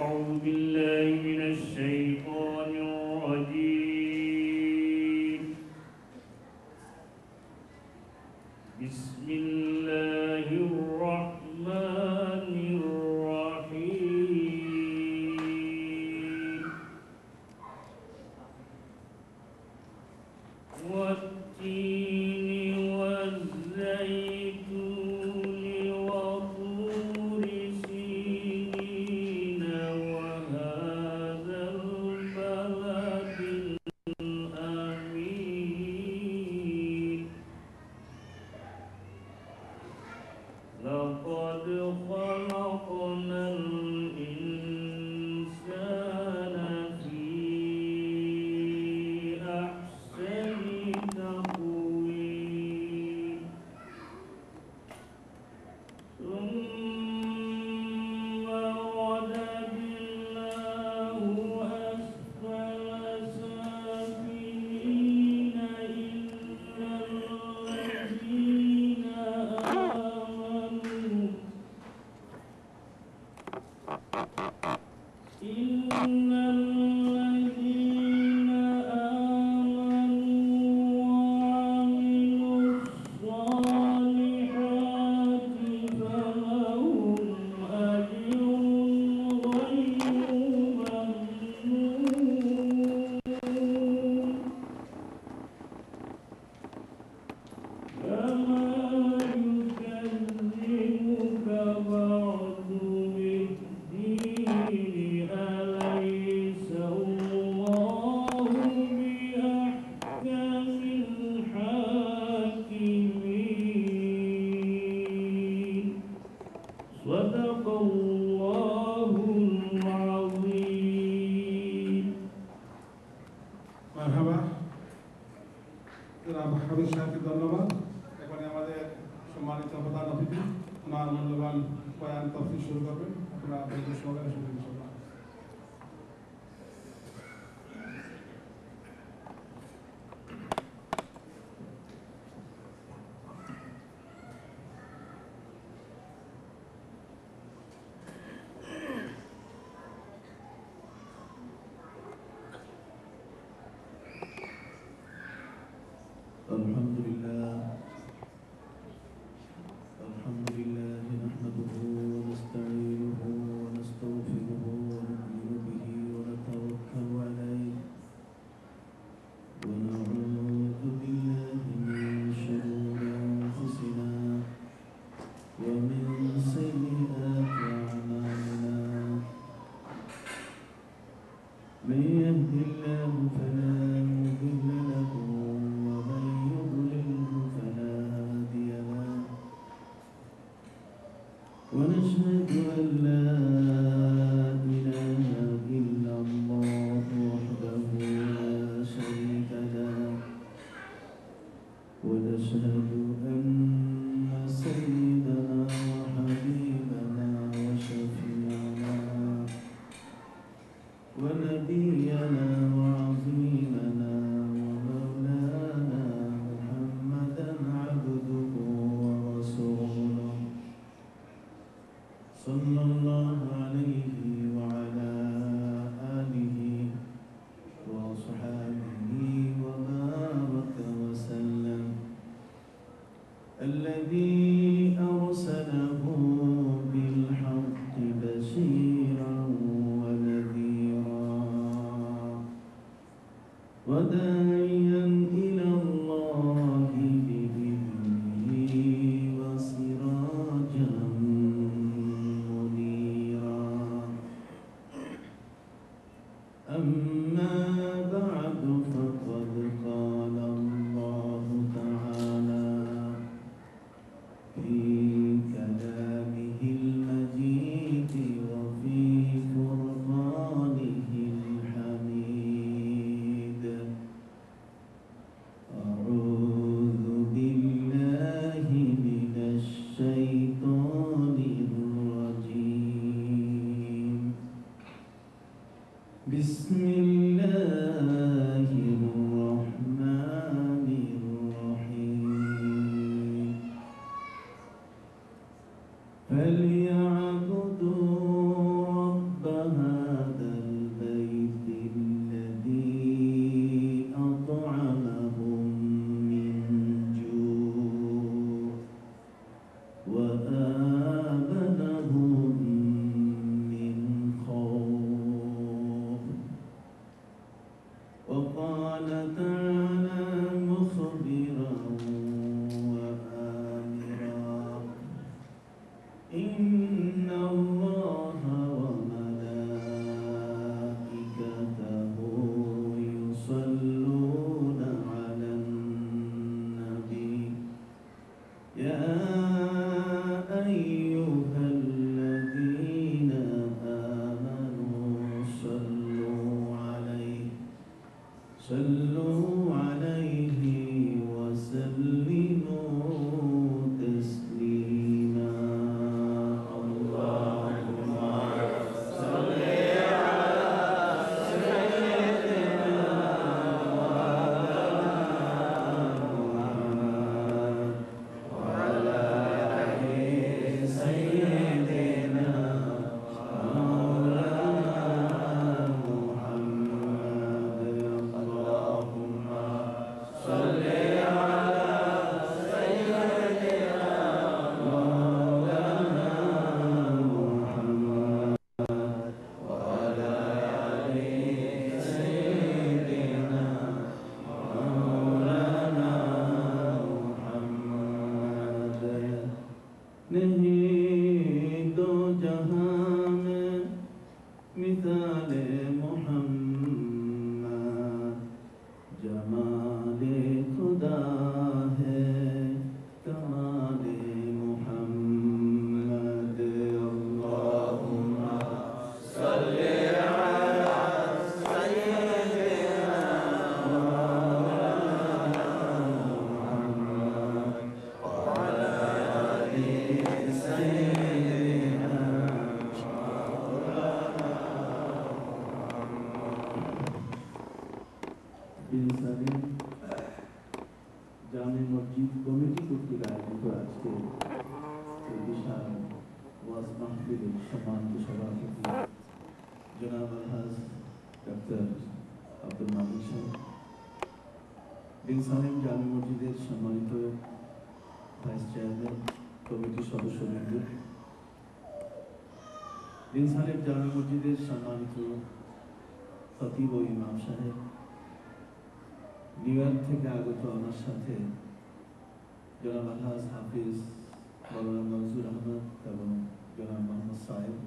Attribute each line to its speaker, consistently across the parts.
Speaker 1: أعوذ بالله من الشيطان الرجيم. بسم الله الرحمن الرحيم. والتين والزيتون وطور سينين وهذا البلد الأمين. لقد خلقنا الإنسان في أحسن تقويم. ثم رددناه أسفل سافلين إلا الذين آمنوا وعملوا الصالحات فلهم أجر غير ممنون. فما يكذبك بعد بالدين أليس الله بأحكم الحاكمين. صدق الله العظيم.
Speaker 2: مرحبا জনাব হাবিব সাহেবকে ধন্যবাদ। এখানে আমাদের সম্মানিত প্রধান অতিথি ওনার মূল্যবান বয়ান তফসিল শুরু করবেন। আপনারা আপনাদের সহকারে শুরু করবেন।
Speaker 3: الحمد لله نحمده ونستعينه ونستغفره ونؤمن به ونتوكل عليه ونعوذ بالله من شرور أنفسنا ومن سيئات أعمالنا. من يهد الله فلا مضل له ومن يضلله فلا هادي له. ونشهد أن لا إله إلا الله وحده لا شريك له. ونشهد أن سيدنا وحبيبنا وشفيعنا ونبينا وعظيمنا ومولانا محمدا عبده ورسوله صلى الله عليه وعلى آله وصحبه وبارك وسلم. الذي أرسله بالحق بشيرا ونذيرا وداعيا إلى الله بإذنه وسراجا منيرا. أما بعد فقد قال الله تعالى في كلامه المجيد وفي فرقانه الحميد. أعوذ بالله من الشيطان الرجيم. بسم الله الرحمن الرحيم. فليعبدوا رب هذا সম্মানিত সভাপতি জনাব আলহাজ ডক্টর আব্দুল মালিক সাহেব, বিন সালেম জামি মসজিদের সম্মানিত ভাইস চেয়ারম্যান, কমিটির সদস্যবৃন্দ, বিন সালেম জামি মসজিদের সম্মানিত খতিব ও ইমাম সাহেব, নিউ ইয়র্ক থেকে আগত আমার সাথে জনাব আলহাজ হাফিজ মৌলানা মনজুর আহমদ এবং জনাব মোহাম্মদ সাহেব,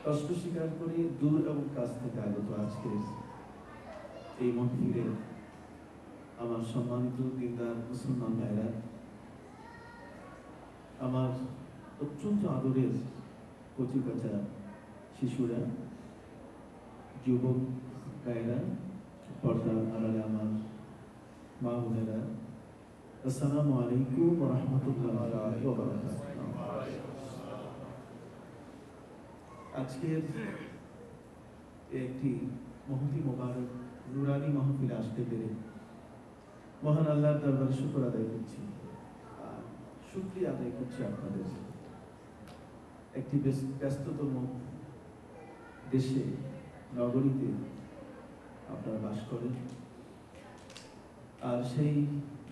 Speaker 3: কষ্ট স্বীকার করে দূর এবং কাছ থেকে আগত আজকের এই মহফিলে আমার সম্মানিত দিনদার মুসলমান ভাইরা, আমার অত্যন্ত আদরের কচিকাঁচা শিশুরা, যুবক ভাইরা, পর্দার আড়ালে আমার মা বোনেরা, আসসালামু আলাইকুম ওয়া রাহমাতুল্লাহি ওয়া বারাকাতুহু। আজকের একটি মহতি মোবারক নুরানি মাহফিলে আসতে পেরে মহান আল্লাহর দরবারে শুকর আদায় করছি, আর শুকরিয়া আদায় করছি আপনাদের। একটি ব্যস্ততম দেশে, নগরীতে আপনারা বাস করেন, আর সেই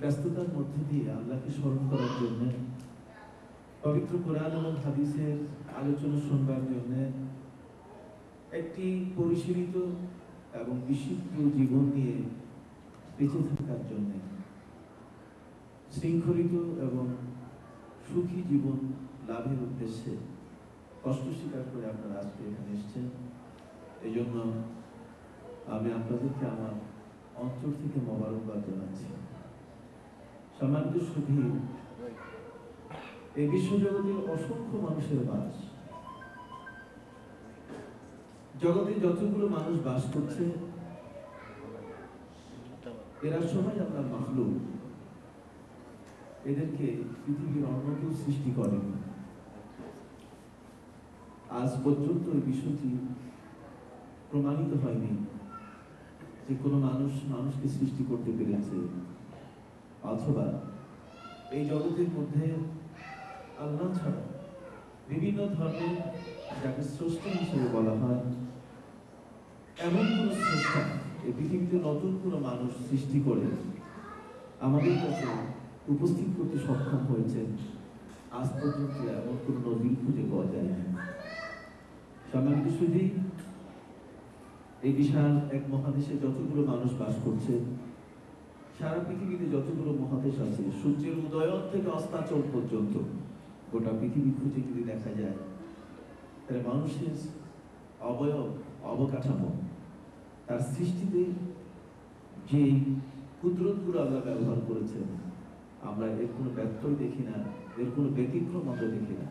Speaker 3: ব্যস্ততার মধ্যে দিয়ে আল্লাহকে স্মরণ করার জন্য, পবিত্র কোরআন এবং হাদিসের আলোচনা শুনবার জন্য, একটি পরিশীলিত এবং বিশুদ্ধ জীবন নিয়ে বেঁচে থাকার জন্য, শৃঙ্খলিত এবং সুখী জীবন লাভের উদ্দেশ্যে কষ্ট স্বীকার করে আপনারা আজকে এখানে এসেছেন। এই জন্য আমি আপনাদেরকে আমার অন্তর থেকে মোবারকবাদ জানাচ্ছি। সম্মানিত সুধী, এই বিশ্বজগতে অসংখ্য মানুষের বাস। জগতে যতগুলো মানুষ বাস করছে, এরা সবাই আপনার মাখলুক। এদেরকে পৃথিবীর অন্য কেউ সৃষ্টি করেনি। আজ পর্যন্ত এই বিষয়টি প্রমাণিত হয়নি যে কোনো মানুষ মানুষকে সৃষ্টি করতে পেরেছে, অথবা এই জগতের মধ্যে আল্লাহ ছাড়া বিভিন্ন ধর্মে যাকে স্রষ্টা হিসেবে বলা হয়, এমন কোন স্রষ্টা এই পৃথিবীতে নতুন কোনো মানুষ সৃষ্টি করে আমাদের কাছে উপস্থিত করতে সক্ষম হয়েছেন, আজ পর্যন্ত এমন কোন নজির খুঁজে পাওয়া যায় না। সম্মানিত সুধী, এই বিশাল এক মহাদেশে যতগুলো মানুষ বাস করছে, সারা পৃথিবীতে যতগুলো মহাদেশ আছে, সূর্যের উদয়ন থেকে অস্তাচল পর্যন্ত গোটা পৃথিবী খুঁজে যদি দেখা যায়, তাহলে মানুষের অবয়ব, অবকাঠামো, তার সৃষ্টিতে যে কুদরতগুলো আল্লাহ ব্যবহার করেছেন, আমরা এর কোনো ব্যত্যয় দেখি না, এর কোনো ব্যতিক্রম আমরা দেখি না।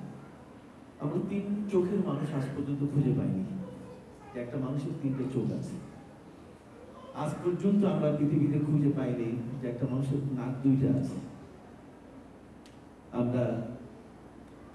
Speaker 3: আমরা তিন চোখের মানুষ আজ পর্যন্ত খুঁজে পাইনি যে একটা মানুষের তিনটে চোখ আছে। আজ পর্যন্ত আমরা পৃথিবীতে খুঁজে পাইনি যে একটা মানুষের নাক দুইটা আছে। আমরা